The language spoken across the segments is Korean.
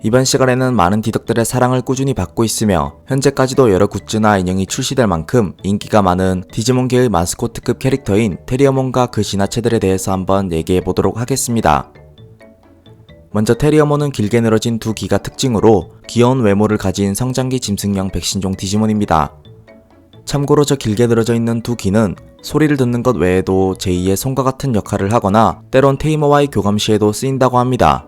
이번 시간에는 많은 디덕들의 사랑을 꾸준히 받고 있으며 현재까지도 여러 굿즈나 인형이 출시될 만큼 인기가 많은 디지몬계의 마스코트급 캐릭터인 테리어몬과 그 진화체들에 대해서 한번 얘기해보도록 하겠습니다. 먼저 테리어몬은 길게 늘어진 두 귀가 특징으로 귀여운 외모를 가진 성장기 짐승형 백신종 디지몬입니다. 참고로 저 길게 늘어져 있는 두 귀는 소리를 듣는 것 외에도 제2의 손과 같은 역할을 하거나 때론 테이머와의 교감 시에도 쓰인다고 합니다.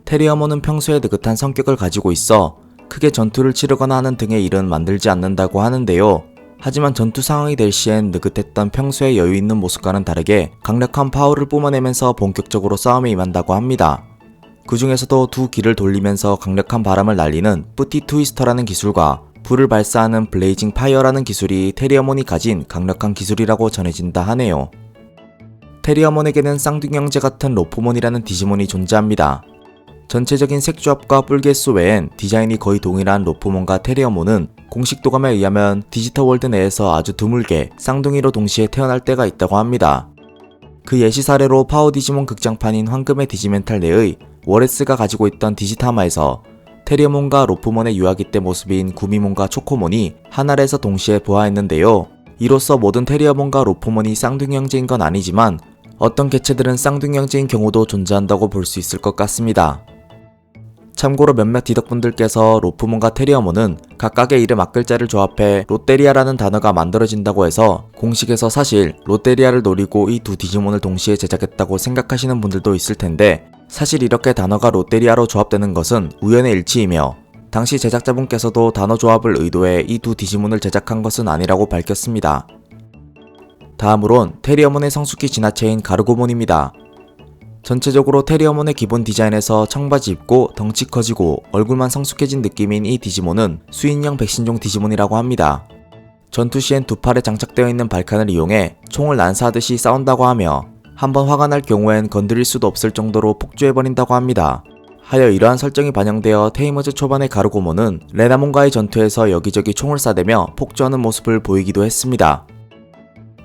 테리어몬은 평소에 느긋한 성격을 가지고 있어 크게 전투를 치르거나 하는 등의 일은 만들지 않는다고 하는데요. 하지만 전투 상황이 될 시엔 느긋했던 평소의 여유 있는 모습과는 다르게 강력한 파워를 뿜어내면서 본격적으로 싸움에 임한다고 합니다. 그 중에서도 두 귀를 돌리면서 강력한 바람을 날리는 뿌티 트위스터라는 기술과 불을 발사하는 블레이징 파이어라는 기술이 테리어몬이 가진 강력한 기술이라고 전해진다 하네요. 테리어몬에게는 쌍둥이 형제 같은 로포몬이라는 디지몬이 존재합니다. 전체적인 색조합과 뿔개수 외엔 디자인이 거의 동일한 로포몬과 테리어몬은 공식 도감에 의하면 디지털 월드 내에서 아주 드물게 쌍둥이로 동시에 태어날 때가 있다고 합니다. 그 예시 사례로 파워 디지몬 극장판인 황금의 디지멘탈 내의 워레스가 가지고 있던 디지타마에서 테리어몬과 로포몬의 유아기 때 모습인 구미몬과 초코몬이 한 알에서 동시에 부화했는데요. 이로써 모든 테리어몬과 로포몬이 쌍둥이 형제인 건 아니지만 어떤 개체들은 쌍둥이 형제인 경우도 존재한다고 볼 수 있을 것 같습니다. 참고로 몇몇 디덕분들께서 로포몬과 테리어몬은 각각의 이름 앞글자를 조합해 롯데리아라는 단어가 만들어진다고 해서 공식에서 사실 롯데리아를 노리고 이 두 디지몬을 동시에 제작했다고 생각하시는 분들도 있을 텐데, 사실 이렇게 단어가 롯데리아로 조합되는 것은 우연의 일치이며 당시 제작자분께서도 단어 조합을 의도해 이 두 디지몬을 제작한 것은 아니라고 밝혔습니다. 다음으론 테리어몬의 성숙기 진화체인 가르고몬입니다. 전체적으로 테리어몬의 기본 디자인에서 청바지 입고 덩치 커지고 얼굴만 성숙해진 느낌인 이 디지몬은 수인형 백신종 디지몬이라고 합니다. 전투 시엔 두 팔에 장착되어 있는 발칸을 이용해 총을 난사하듯이 싸운다고 하며 한번 화가 날 경우엔 건드릴 수도 없을 정도로 폭주해버린다고 합니다. 하여 이러한 설정이 반영되어 테이머즈 초반의 가르고몬은 레나몬과의 전투에서 여기저기 총을 쏴대며 폭주하는 모습을 보이기도 했습니다.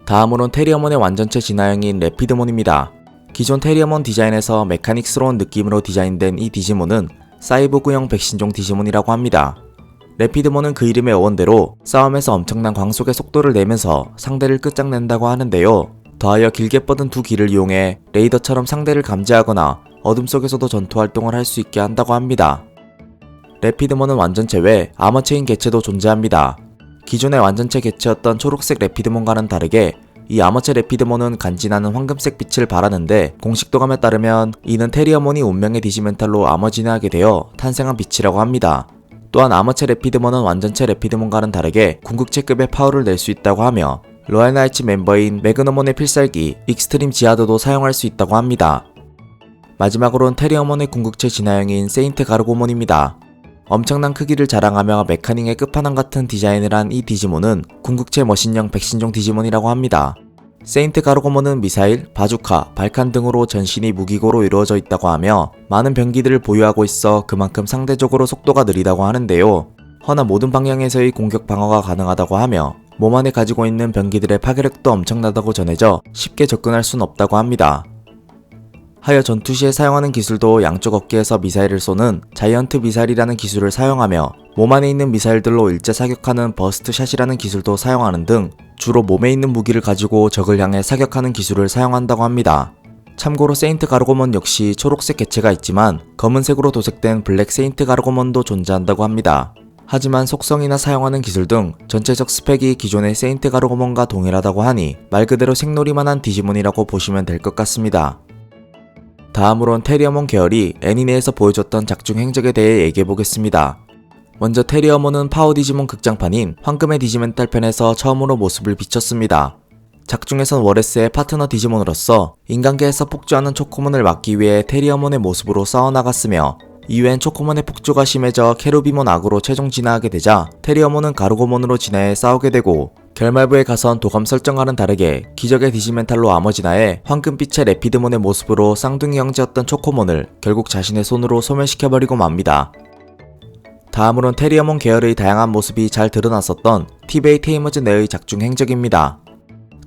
다음으론 테리어몬의 완전체 진화형인 레피드몬입니다. 기존 테리어몬 디자인에서 메카닉스러운 느낌으로 디자인된 이 디지몬은 사이보그형 백신종 디지몬이라고 합니다. 레피드몬은 그 이름의 어원대로 싸움에서 엄청난 광속의 속도를 내면서 상대를 끝장낸다고 하는데요. 더하여 길게 뻗은 두 귀를 이용해 레이더처럼 상대를 감지하거나 어둠 속에서도 전투 활동을 할 수 있게 한다고 합니다. 레피드몬은 완전체 외 아머체인 개체도 존재합니다. 기존의 완전체 개체였던 초록색 레피드몬과는 다르게 이 아머체 레피드몬은 간지나는 황금색 빛을 발하는데 공식 도감에 따르면 이는 테리어몬이 운명의 디지멘탈로 아머진화하게 되어 탄생한 빛이라고 합니다. 또한 아머체 레피드몬은 완전체 레피드몬과는 다르게 궁극체급의 파워를 낼 수 있다고 하며 로얄 나이츠 멤버인 매그너몬의 필살기 익스트림 지하드도 사용할 수 있다고 합니다. 마지막으로는 테리어몬의 궁극체 진화형인 세인트 가르고몬입니다. 엄청난 크기를 자랑하며 메카닉의 끝판왕 같은 디자인을 한 이 디지몬은 궁극체 머신형 백신종 디지몬이라고 합니다. 세인트 가르고몬은 미사일, 바주카, 발칸 등으로 전신이 무기고로 이루어져 있다고 하며 많은 병기들을 보유하고 있어 그만큼 상대적으로 속도가 느리다고 하는데요. 허나 모든 방향에서의 공격 방어가 가능하다고 하며 몸 안에 가지고 있는 병기들의 파괴력도 엄청나다고 전해져 쉽게 접근할 순 없다고 합니다. 하여 전투 시에 사용하는 기술도 양쪽 어깨에서 미사일을 쏘는 자이언트 미사일이라는 기술을 사용하며 몸 안에 있는 미사일들로 일제 사격하는 버스트 샷이라는 기술도 사용하는 등 주로 몸에 있는 무기를 가지고 적을 향해 사격하는 기술을 사용한다고 합니다. 참고로 세인트 가르고몬 역시 초록색 개체가 있지만 검은색으로 도색된 블랙 세인트 가르고몬도 존재한다고 합니다. 하지만 속성이나 사용하는 기술 등 전체적 스펙이 기존의 세인트 가르고몬과 동일하다고 하니 말 그대로 생놀이만한 디지몬이라고 보시면 될 것 같습니다. 다음으론 테리어몬 계열이 애니메에서 보여줬던 작중 행적에 대해 얘기해보겠습니다. 먼저 테리어몬은 파워 디지몬 극장판인 황금의 디지멘탈 편에서 처음으로 모습을 비췄습니다. 작중에선 워레스의 파트너 디지몬으로서 인간계에서 폭주하는 초코몬을 막기 위해 테리어몬의 모습으로 싸워나갔으며 이후엔 초코몬의 폭주가 심해져 케루비몬 악으로 최종 진화하게 되자 테리어몬은 가르고몬으로 진화해 싸우게 되고 결말부에 가선 도감 설정과는 다르게 기적의 디지멘탈로 아머진화해 황금빛의 레피드몬의 모습으로 쌍둥이 형제였던 초코몬을 결국 자신의 손으로 소멸시켜버리고 맙니다. 다음으론 테리어몬 계열의 다양한 모습이 잘 드러났었던 티베이 테이머즈 내의 작중 행적입니다.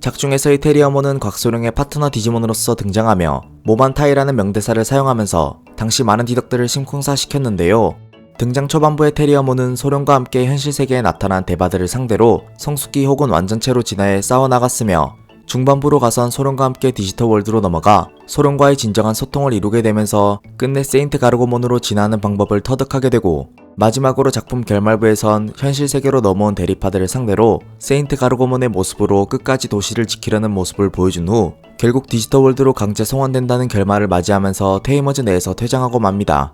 작중에서의 테리어몬은 곽소룡의 파트너 디지몬으로서 등장하며 모반타이라는 명대사를 사용하면서 당시 많은 디덕들을 심쿵사시켰는데요. 등장 초반부의 테리어몬은 소룡과 함께 현실 세계에 나타난 대바들을 상대로 성숙기 혹은 완전체로 진화해 싸워나갔으며 중반부로 가선 소룡과 함께 디지털 월드로 넘어가 소룡과의 진정한 소통을 이루게 되면서 끝내 세인트 가르고몬으로 진화하는 방법을 터득하게 되고, 마지막으로 작품 결말부에선 현실 세계로 넘어온 대리파들을 상대로 세인트 가르고몬의 모습으로 끝까지 도시를 지키려는 모습을 보여준 후 결국 디지털 월드로 강제 송환된다는 결말을 맞이하면서 테이머즈 내에서 퇴장하고 맙니다.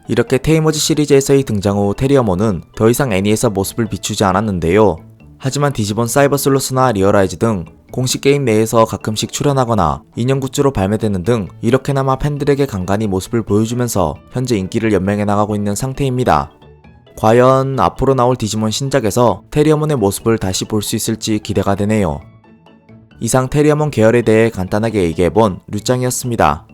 이렇게 테이머즈 시리즈에서의 등장 후 테리어몬은 더 이상 애니에서 모습을 비추지 않았는데요. 하지만 디지몬 사이버슬로스나 리어라이즈 등 공식 게임 내에서 가끔씩 출연하거나 인형 굿즈로 발매되는 등 이렇게나마 팬들에게 간간히 모습을 보여주면서 현재 인기를 연명해 나가고 있는 상태입니다. 과연 앞으로 나올 디지몬 신작에서 테리어몬의 모습을 다시 볼 수 있을지 기대가 되네요. 이상 테리어몬 계열에 대해 간단하게 얘기해본 류짱이었습니다.